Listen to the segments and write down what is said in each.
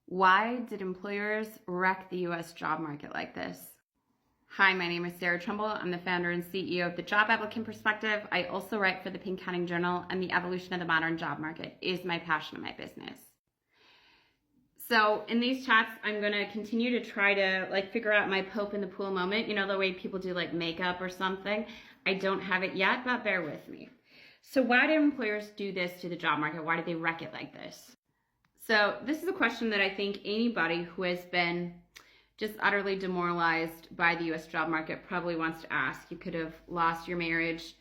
Why did employers wreck the US job market like this? Hi, my name is Sarah Trumbull. I'm the founder and CEO of The Job Applicant Perspective. I also write for the Pink County Journal, and the evolution of the modern job market is my passion and my business. So in these chats, I'm going to continue to try to figure out my Pope in the pool moment. You know, the way people do makeup or something. I don't have it yet, but bear with me. So why do employers do this to the job market? Why do they wreck it like this? So this is a question that I think anybody who has been just utterly demoralized by the US job market probably wants to ask. You could have lost your marriage,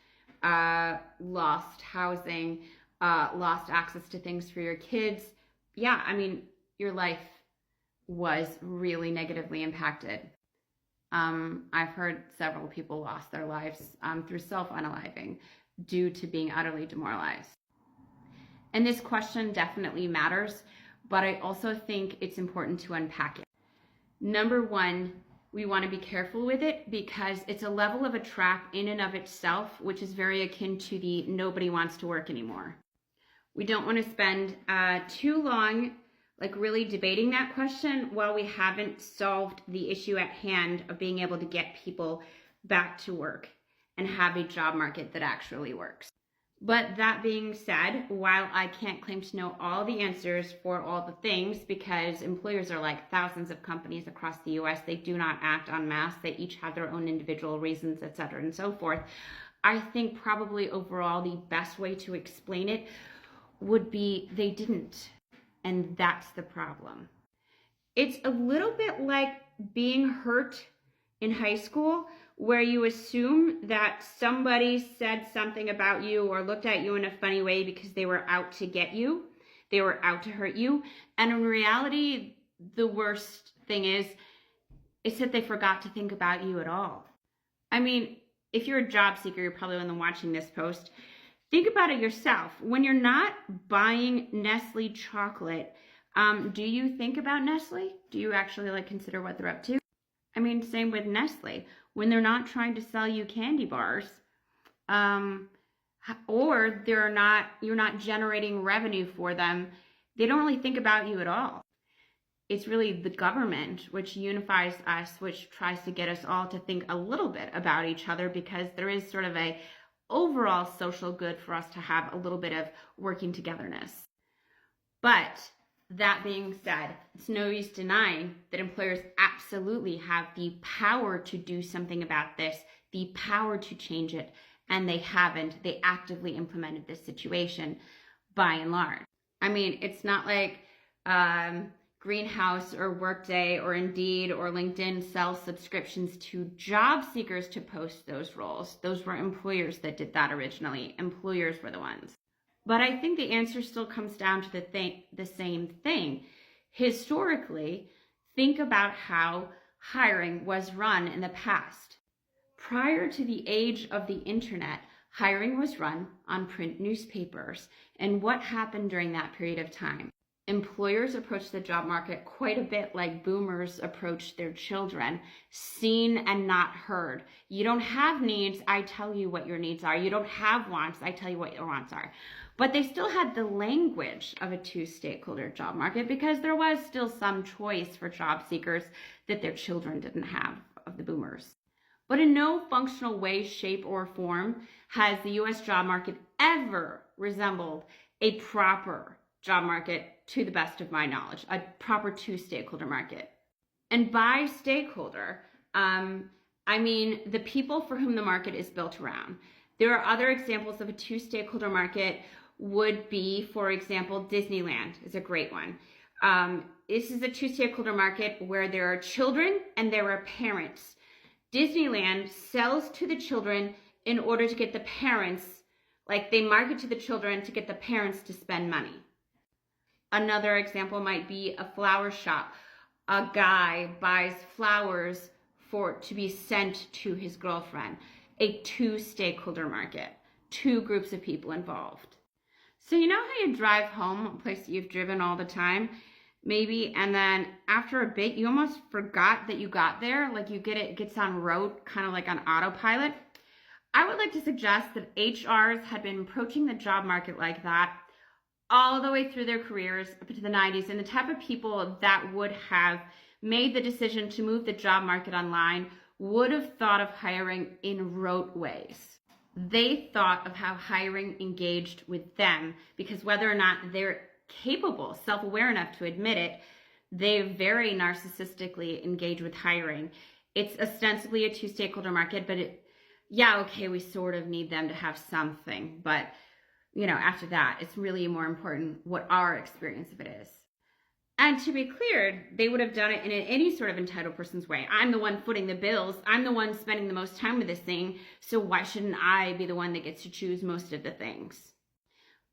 lost housing, lost access to things for your kids. Yeah, I mean, your life was really negatively impacted. I've heard several people lost their lives through self-unaliving due to being utterly demoralized. And this question definitely matters, but I also think it's important to unpack it. Number one, we want to be careful with it because it's a level of a trap in and of itself, which is very akin to the nobody wants to work anymore. We don't want to spend too long really debating that question while we haven't solved the issue at hand of being able to get people back to work and have a job market that actually works. But that being said, while I can't claim to know all the answers for all the things, because employers are like thousands of companies across the US, they do not act en masse, they each have their own individual reasons, etc. and so forth. I think probably overall the best way to explain it would be they didn't. And that's the problem. It's a little bit like being hurt in high school, where you assume that somebody said something about you or looked at you in a funny way because they were out to get you, they were out to hurt you. And in reality, the worst thing is that they forgot to think about you at all. I mean, if you're a job seeker, you're probably the one watching this post. Think about it yourself. When you're not buying Nestle chocolate, do you think about Nestle? Do you actually consider what they're up to? I mean, same with Nestle. When they're not trying to sell you candy bars, or you're not generating revenue for them, they don't really think about you at all. It's really the government which unifies us, which tries to get us all to think a little bit about each other, because there is sort of a overall social good for us to have a little bit of working togetherness. But that being said, it's no use denying that employers absolutely have the power to do something about this, the power to change it, and they haven't. They actively implemented this situation by and large. I mean, it's not like Greenhouse or Workday or Indeed or LinkedIn sell subscriptions to job seekers to post those roles. Those were employers that did that originally. Employers were the ones. But I think the answer still comes down to the same thing. Historically, think about how hiring was run in the past. Prior to the age of the internet, hiring was run on print newspapers. And what happened during that period of time? Employers approached the job market quite a bit like boomers approached their children, seen and not heard. You don't have needs, I tell you what your needs are. You don't have wants, I tell you what your wants are. But they still had the language of a two-stakeholder job market because there was still some choice for job seekers that their children didn't have of the boomers. But in no functional way, shape, or form has the US job market ever resembled a proper job market, to the best of my knowledge, a proper two-stakeholder market. And by stakeholder, I mean the people for whom the market is built around. There are other examples of a two-stakeholder market would be, for example, Disneyland is a great one. This is a two-stakeholder market where there are children and there are parents. Disneyland sells to the children in order to get the parents, they market to the children to get the parents to spend money. Another example might be a flower shop. A guy buys flowers to be sent to his girlfriend. A two-stakeholder market, two groups of people involved. So you know how you drive home, a place that you've driven all the time, maybe, and then after a bit, you almost forgot that you got there, it gets on road, kind of like on autopilot. I would like to suggest that HRs had been approaching the job market like that all the way through their careers up to the 90s, and the type of people that would have made the decision to move the job market online would have thought of hiring in rote ways. They thought of how hiring engaged with them, because whether or not they're capable, self-aware enough to admit it, they very narcissistically engage with hiring. It's ostensibly a two-stakeholder market, but we sort of need them to have something, but after that, it's really more important what our experience of it is. And to be clear, they would have done it in any sort of entitled person's way. I'm the one footing the bills. I'm the one spending the most time with this thing. So why shouldn't I be the one that gets to choose most of the things?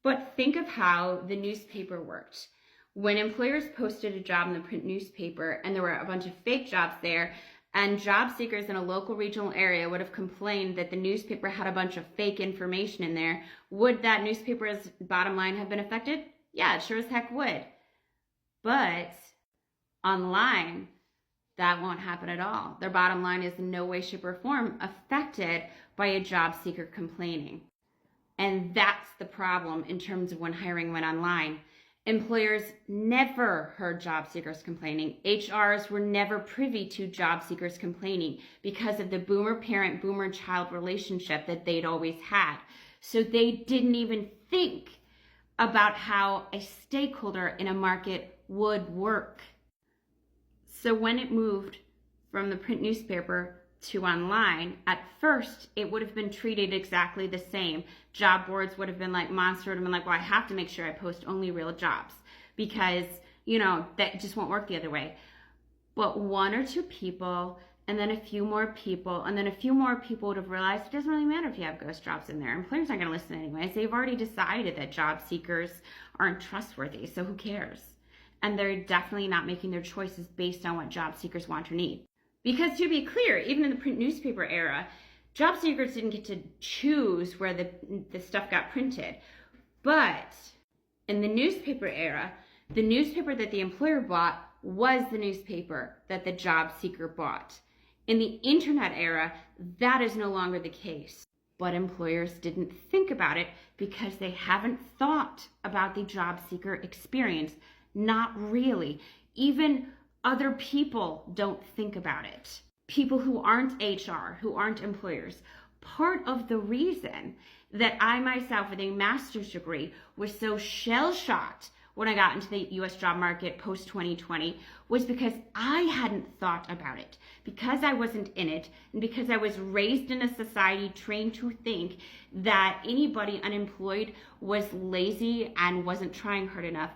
But think of how the newspaper worked. When employers posted a job in the print newspaper and there were a bunch of fake jobs there, and job seekers in a local regional area would have complained that the newspaper had a bunch of fake information in there, would that newspaper's bottom line have been affected? Yeah, it sure as heck would. But online, that won't happen at all. Their bottom line is in no way, shape, or form affected by a job seeker complaining. And that's the problem in terms of when hiring went online. Employers never heard job seekers complaining. HRs were never privy to job seekers complaining because of the boomer parent, boomer child relationship that they'd always had. So they didn't even think about how a stakeholder in a market would work. So when it moved from the print newspaper to online, at first it would have been treated exactly the same. Job boards would have been like monster, would have been like, well, I have to make sure I post only real jobs because, that just won't work the other way. But one or two people, and then a few more people, and then a few more people would have realized it doesn't really matter if you have ghost jobs in there. Employers aren't going to listen anyways. They've already decided that job seekers aren't trustworthy, so who cares? And they're definitely not making their choices based on what job seekers want or need. Because to be clear, even in the print newspaper era, job seekers didn't get to choose where the stuff got printed. But in the newspaper era, the newspaper that the employer bought was the newspaper that the job seeker bought. In the internet era, that is no longer the case. But employers didn't think about it because they haven't thought about the job seeker experience. Not really. Even other people don't think about it. People who aren't HR, who aren't employers. Part of the reason that I myself with a master's degree was so shell-shocked when I got into the US job market post-2020 was because I hadn't thought about it. Because I wasn't in it, and because I was raised in a society trained to think that anybody unemployed was lazy and wasn't trying hard enough,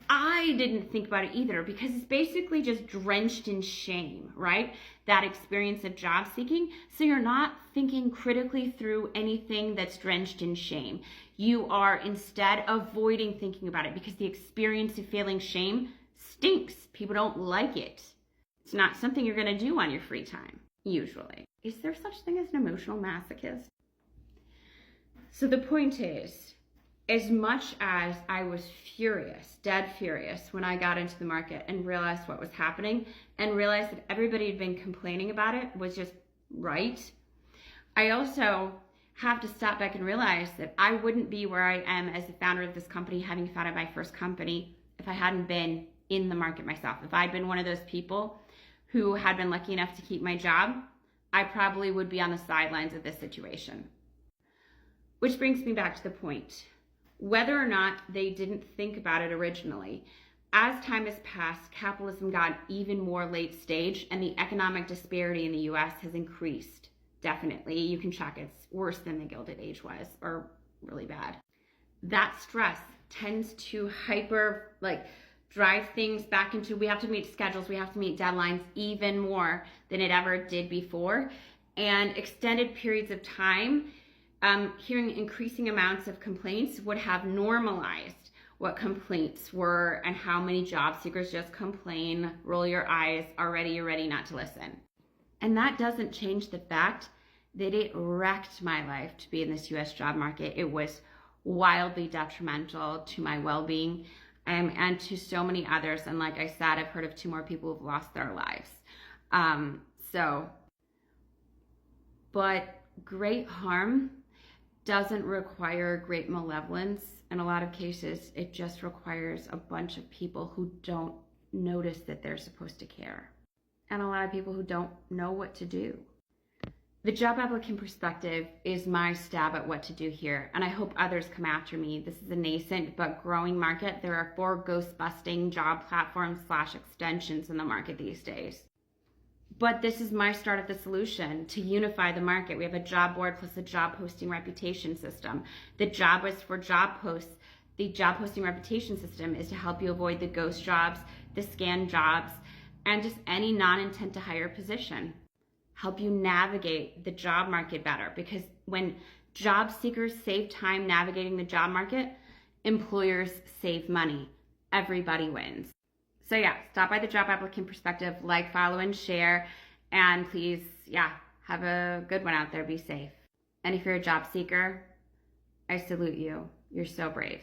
I didn't think about it either because it's basically just drenched in shame, right? That experience of job seeking. So you're not thinking critically through anything that's drenched in shame. You are instead avoiding thinking about it because the experience of feeling shame stinks. People don't like it. It's not something you're going to do on your free time, usually. Is there such thing as an emotional masochist? So the point is, as much as I was furious, dead furious, when I got into the market and realized what was happening and realized that everybody had been complaining about it was just right, I also have to step back and realize that I wouldn't be where I am as the founder of this company, having founded my first company, if I hadn't been in the market myself. If I'd been one of those people who had been lucky enough to keep my job, I probably would be on the sidelines of this situation. Which brings me back to the point. Whether or not they didn't think about it originally, as time has passed, capitalism got even more late stage and the economic disparity in the US has increased. Definitely, you can check it's worse than the Gilded Age was, or really bad. That stress tends to drive things back into, we have to meet schedules, we have to meet deadlines even more than it ever did before. And extended periods of time, hearing increasing amounts of complaints would have normalized what complaints were and how many job seekers just complain, roll your eyes, already you're ready not to listen. And that doesn't change the fact that it wrecked my life to be in this US job market. It was wildly detrimental to my well-being and to so many others. And like I said, I've heard of 2 more people who've lost their lives. But great harm doesn't require great malevolence. In a lot of cases, it just requires a bunch of people who don't notice that they're supposed to care, and a lot of people who don't know what to do. The job applicant perspective is my stab at what to do here, and I hope others come after me. This is a nascent but growing market. There are 4 ghost-busting job platforms / extensions in the market these days. But this is my start at the solution to unify the market. We have a job board plus a job posting reputation system. The job was for job posts. The job posting reputation system is to help you avoid the ghost jobs, the scam jobs, and just any non-intent to hire position. Help you navigate the job market better, because when job seekers save time navigating the job market, employers save money. Everybody wins. So yeah, stop by the job applicant perspective, like, follow, and share. And please, have a good one out there. Be safe. And if you're a job seeker, I salute you. You're so brave.